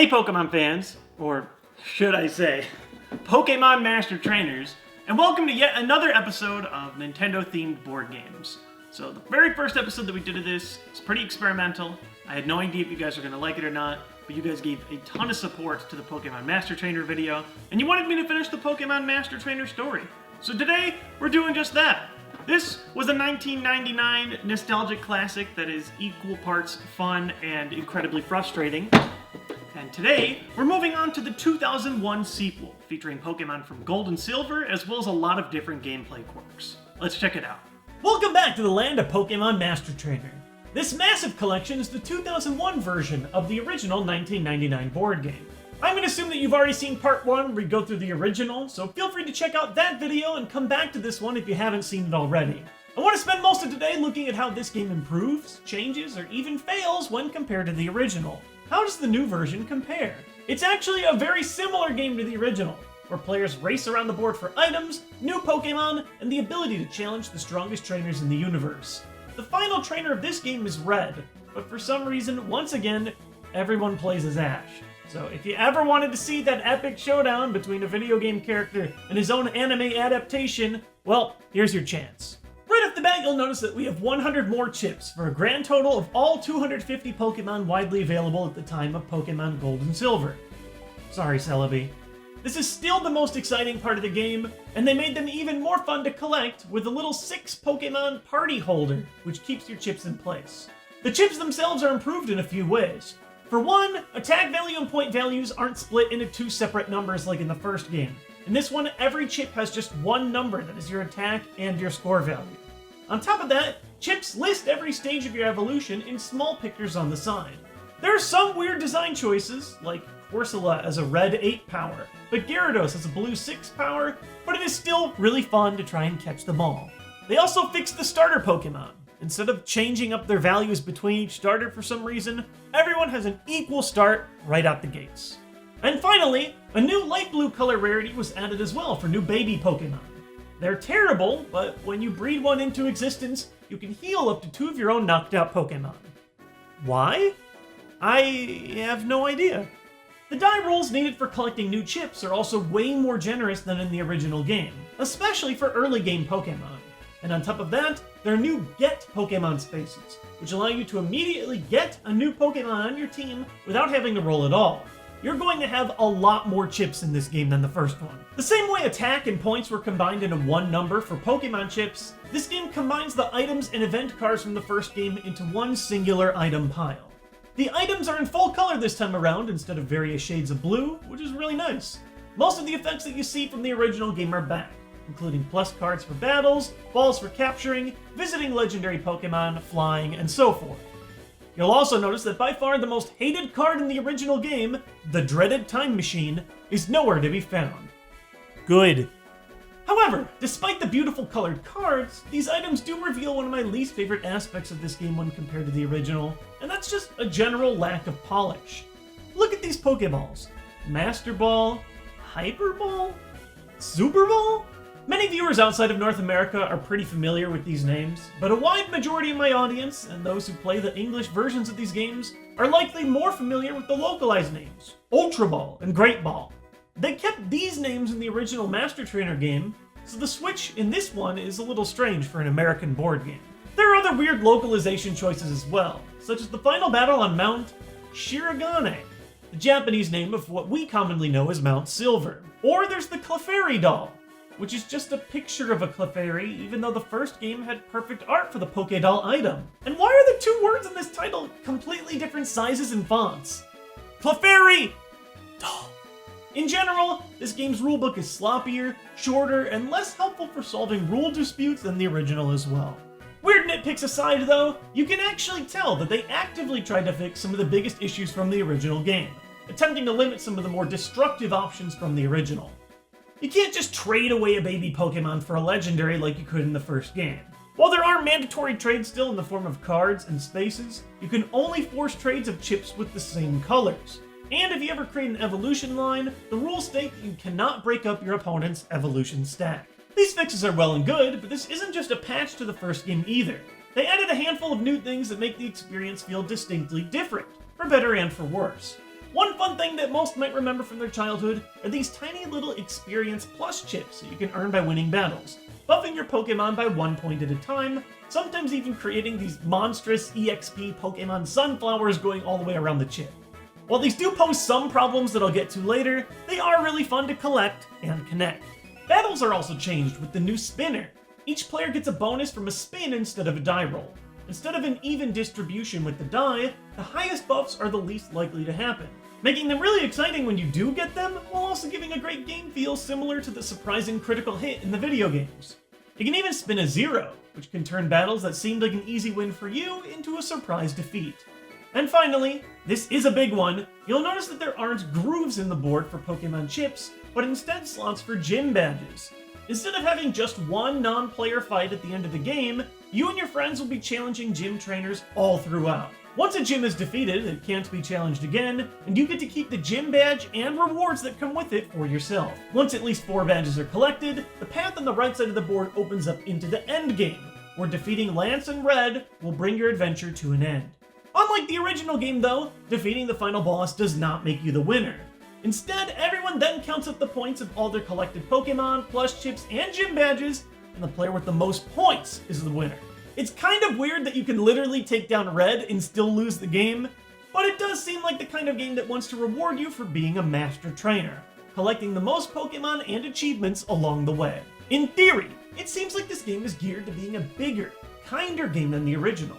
Hey Pokemon fans, or should I say, Pokemon Master Trainers, and welcome to yet another episode of Nintendo-themed board games. So the very first episode that we did of this was pretty experimental. I had no idea if you guys were going to like it or not, but you guys gave a ton of support to the Pokemon Master Trainer video, and you wanted me to finish the Pokemon Master Trainer story. So today, we're doing just that. This was a 1999 nostalgic classic that is equal parts fun and incredibly frustrating. And today, we're moving on to the 2001 sequel, featuring Pokemon from Gold and Silver, as well as a lot of different gameplay quirks. Let's check it out. Welcome back to the land of Pokemon Master Trainer. This massive collection is the 2001 version of the original 1999 board game. I'm going to assume that you've already seen part 1 where we go through the original, so feel free to check out that video and come back to this one if you haven't seen it already. I want to spend most of today looking at how this game improves, changes, or even fails when compared to the original. How does the new version compare? It's actually a very similar game to the original, where players race around the board for items, new Pokemon, and the ability to challenge the strongest trainers in the universe. The final trainer of this game is Red, but for some reason, once again, everyone plays as Ash. So if you ever wanted to see that epic showdown between a video game character and his own anime adaptation, well, here's your chance. Right off the bat, you'll notice that we have 100 more chips for a grand total of all 250 Pokemon widely available at the time of Pokemon Gold and Silver. Sorry, Celebi. This is still the most exciting part of the game, and they made them even more fun to collect with a little 6 Pokemon party holder, which keeps your chips in place. The chips themselves are improved in a few ways. For one, attack value and point values aren't split into 2 separate numbers like in the first game. In this one, every chip has just one number that is your attack and your score value. On top of that, chips list every stage of your evolution in small pictures on the side. There are some weird design choices, like Corsola as a red 8 power, but Gyarados as a blue 6 power, but it is still really fun to try and catch them all. They also fixed the starter Pokemon. Instead of changing up their values between each starter for some reason, everyone has an equal start right out the gates. And finally, a new light blue color rarity was added as well for new baby Pokemon. They're terrible, but when you breed one into existence, you can heal up to 2 of your own knocked out Pokemon. Why? I have no idea. The die rolls needed for collecting new chips are also way more generous than in the original game, especially for early game Pokemon. And on top of that, there are new Get Pokemon spaces, which allow you to immediately get a new Pokemon on your team without having to roll at all. You're going to have a lot more chips in this game than the first one. The same way attack and points were combined into one number for Pokemon chips, this game combines the items and event cards from the first game into one singular item pile. The items are in full color this time around instead of various shades of blue, which is really nice. Most of the effects that you see from the original game are back, including plus cards for battles, balls for capturing, visiting legendary Pokemon, flying, and so forth. You'll also notice that by far the most hated card in the original game, the dreaded Time Machine, is nowhere to be found. Good. However, despite the beautiful colored cards, these items do reveal one of my least favorite aspects of this game when compared to the original, and that's just a general lack of polish. Look at these Pokeballs. Master Ball, Hyper Ball, Super Ball? Many viewers outside of North America are pretty familiar with these names, but a wide majority of my audience, and those who play the English versions of these games, are likely more familiar with the localized names, Ultra Ball and Great Ball. They kept these names in the original Master Trainer game, so the switch in this one is a little strange for an American board game. There are other weird localization choices as well, such as the final battle on Mount Shirogane, the Japanese name of what we commonly know as Mount Silver. Or there's the Clefairy doll, which is just a picture of a Clefairy, even though the first game had perfect art for the Pokédoll item. And why are the 2 words in this title completely different sizes and fonts? Clefairy doll. In general, this game's rulebook is sloppier, shorter, and less helpful for solving rule disputes than the original as well. Weird nitpicks aside though, you can actually tell that they actively tried to fix some of the biggest issues from the original game, attempting to limit some of the more destructive options from the original. You can't just trade away a baby Pokemon for a legendary like you could in the first game. While there are mandatory trades still in the form of cards and spaces, you can only force trades of chips with the same colors. And if you ever create an evolution line, the rules state that you cannot break up your opponent's evolution stack. These fixes are well and good, but this isn't just a patch to the first game either. They added a handful of new things that make the experience feel distinctly different, for better and for worse. One fun thing that most might remember from their childhood are these tiny little experience plus chips that you can earn by winning battles, buffing your Pokemon by 1 point at a time, sometimes even creating these monstrous EXP Pokemon sunflowers going all the way around the chip. While these do pose some problems that I'll get to later, they are really fun to collect and connect. Battles are also changed with the new spinner. Each player gets a bonus from a spin instead of a die roll. Instead of an even distribution with the die, the highest buffs are the least likely to happen, making them really exciting when you do get them, while also giving a great game feel similar to the surprising critical hit in the video games. You can even spin a 0, which can turn battles that seemed like an easy win for you into a surprise defeat. And finally, this is a big one, you'll notice that there aren't grooves in the board for Pokemon chips, but instead slots for gym badges. Instead of having just one non-player fight at the end of the game, you and your friends will be challenging gym trainers all throughout. Once a gym is defeated, it can't be challenged again, and you get to keep the gym badge and rewards that come with it for yourself. Once at least 4 badges are collected, the path on the right side of the board opens up into the end game, where defeating Lance and Red will bring your adventure to an end. Unlike the original game though, defeating the final boss does not make you the winner. Instead, everyone then counts up the points of all their collected Pokemon, plush chips, and gym badges, and the player with the most points is the winner. It's kind of weird that you can literally take down Red and still lose the game, but it does seem like the kind of game that wants to reward you for being a master trainer, collecting the most Pokemon and achievements along the way. In theory, it seems like this game is geared to being a bigger, kinder game than the original.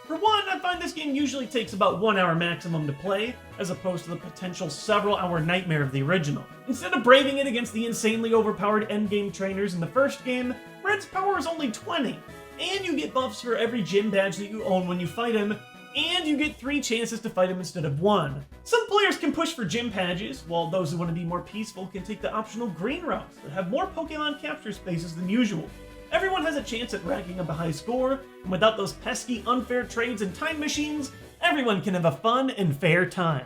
For one, I find this game usually takes about 1 hour maximum to play, as opposed to the potential several-hour nightmare of the original. Instead of braving it against the insanely overpowered endgame trainers in the first game, Red's power is only 20, and you get buffs for every gym badge that you own when you fight him, and you get 3 chances to fight him instead of 1. Some players can push for gym badges, while those who want to be more peaceful can take the optional green routes that have more Pokemon capture spaces than usual. Everyone has a chance at racking up a high score, and without those pesky unfair trades and time machines, everyone can have a fun and fair time.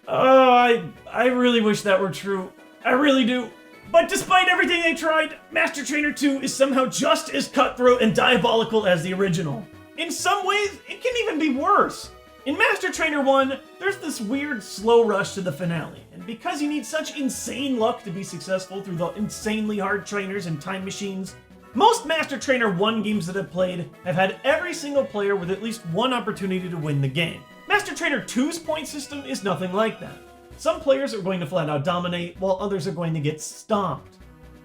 Oh, I really wish that were true. I really do. But despite everything they tried, Master Trainer 2 is somehow just as cutthroat and diabolical as the original. In some ways, it can even be worse. In Master Trainer 1, there's this weird slow rush to the finale, and because you need such insane luck to be successful through the insanely hard trainers and time machines, most Master Trainer 1 games that I've played have had every single player with at least one opportunity to win the game. Master Trainer 2's point system is nothing like that. Some players are going to flat out dominate, while others are going to get stomped.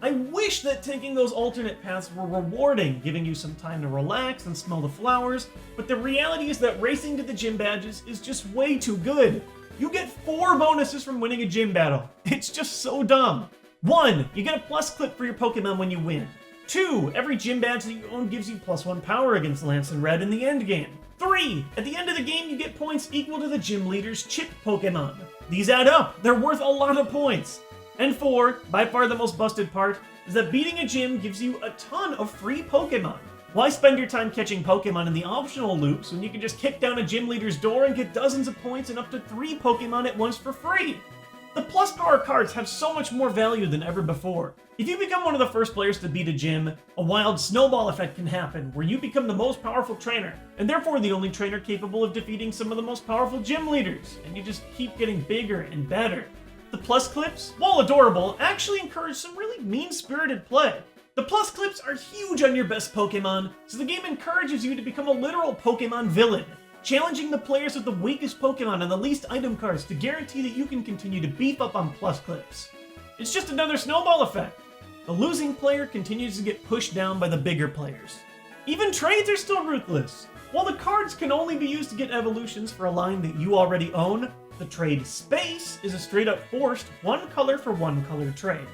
I wish that taking those alternate paths were rewarding, giving you some time to relax and smell the flowers, but the reality is that racing to the gym badges is just way too good. You get 4 bonuses from winning a gym battle. It's just so dumb. 1, you get a plus clip for your Pokemon when you win. 2, every gym badge that you own gives you +1 power against Lance and Red in the end game. 3, at the end of the game you get points equal to the gym leader's chip Pokemon. These add up, they're worth a lot of points. And 4, by far the most busted part, is that beating a gym gives you a ton of free Pokemon. Why spend your time catching Pokemon in the optional loops when you can just kick down a gym leader's door and get dozens of points and up to 3 Pokemon at once for free? The plus power cards have so much more value than ever before. If you become one of the first players to beat a gym, a wild snowball effect can happen where you become the most powerful trainer, and therefore the only trainer capable of defeating some of the most powerful gym leaders, and you just keep getting bigger and better. The plus clips, while adorable, actually encourage some really mean-spirited play. The plus clips are huge on your best Pokemon, so the game encourages you to become a literal Pokemon villain, challenging the players with the weakest Pokemon and the least item cards to guarantee that you can continue to beef up on plus clips. It's just another snowball effect. The losing player continues to get pushed down by the bigger players. Even trades are still ruthless. While the cards can only be used to get evolutions for a line that you already own, the trade space is a straight up forced 1 color for 1 color trade.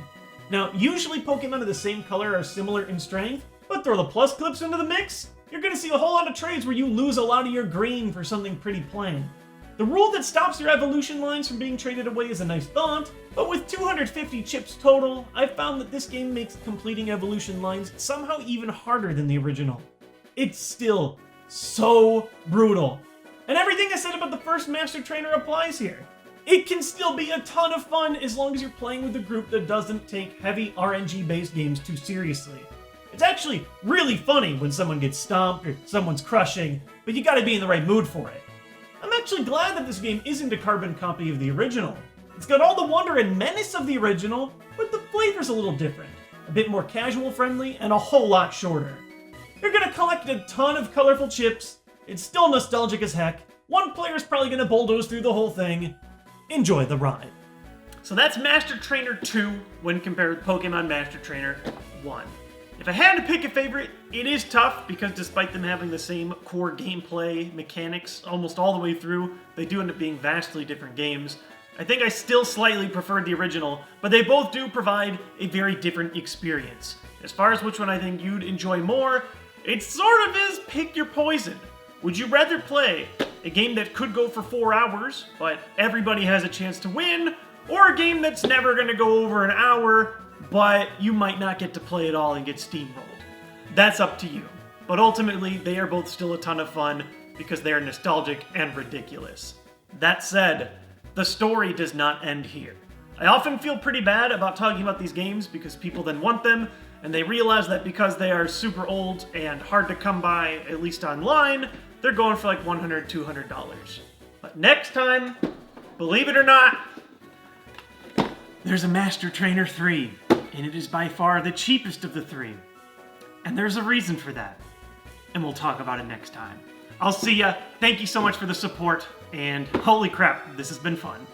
Now, usually Pokemon of the same color are similar in strength, but throw the plus clips into the mix, you're going to see a whole lot of trades where you lose a lot of your green for something pretty plain. The rule that stops your evolution lines from being traded away is a nice thought, but with 250 chips total, I've found that this game makes completing evolution lines somehow even harder than the original. It's still so brutal. And everything I said about the first Master Trainer applies here. It can still be a ton of fun as long as you're playing with a group that doesn't take heavy RNG-based games too seriously. It's actually really funny when someone gets stomped or someone's crushing, but you gotta be in the right mood for it. I'm actually glad that this game isn't a carbon copy of the original. It's got all the wonder and menace of the original, but the flavor's a little different. A bit more casual friendly and a whole lot shorter. You're gonna collect a ton of colorful chips. It's still nostalgic as heck. One player's probably gonna bulldoze through the whole thing. Enjoy the ride. So that's Master Trainer 2 when compared with Pokemon Master Trainer 1. If I had to pick a favorite, it is tough because despite them having the same core gameplay mechanics almost all the way through, they do end up being vastly different games. I think I still slightly preferred the original, but they both do provide a very different experience. As far as which one I think you'd enjoy more, it sort of is pick your poison. Would you rather play a game that could go for 4 hours, but everybody has a chance to win, or a game that's never going to go over an hour, but you might not get to play it all and get steamrolled? That's up to you. But ultimately, they are both still a ton of fun because they are nostalgic and ridiculous. That said, the story does not end here. I often feel pretty bad about talking about these games because people then want them, and they realize that because they are super old and hard to come by, at least online, they're going for like $100, $200. But next time, believe it or not, there's a Master Trainer 3, and it is by far the cheapest of the 3. And there's a reason for that. And we'll talk about it next time. I'll see ya. Thank you so much for the support, and holy crap, this has been fun.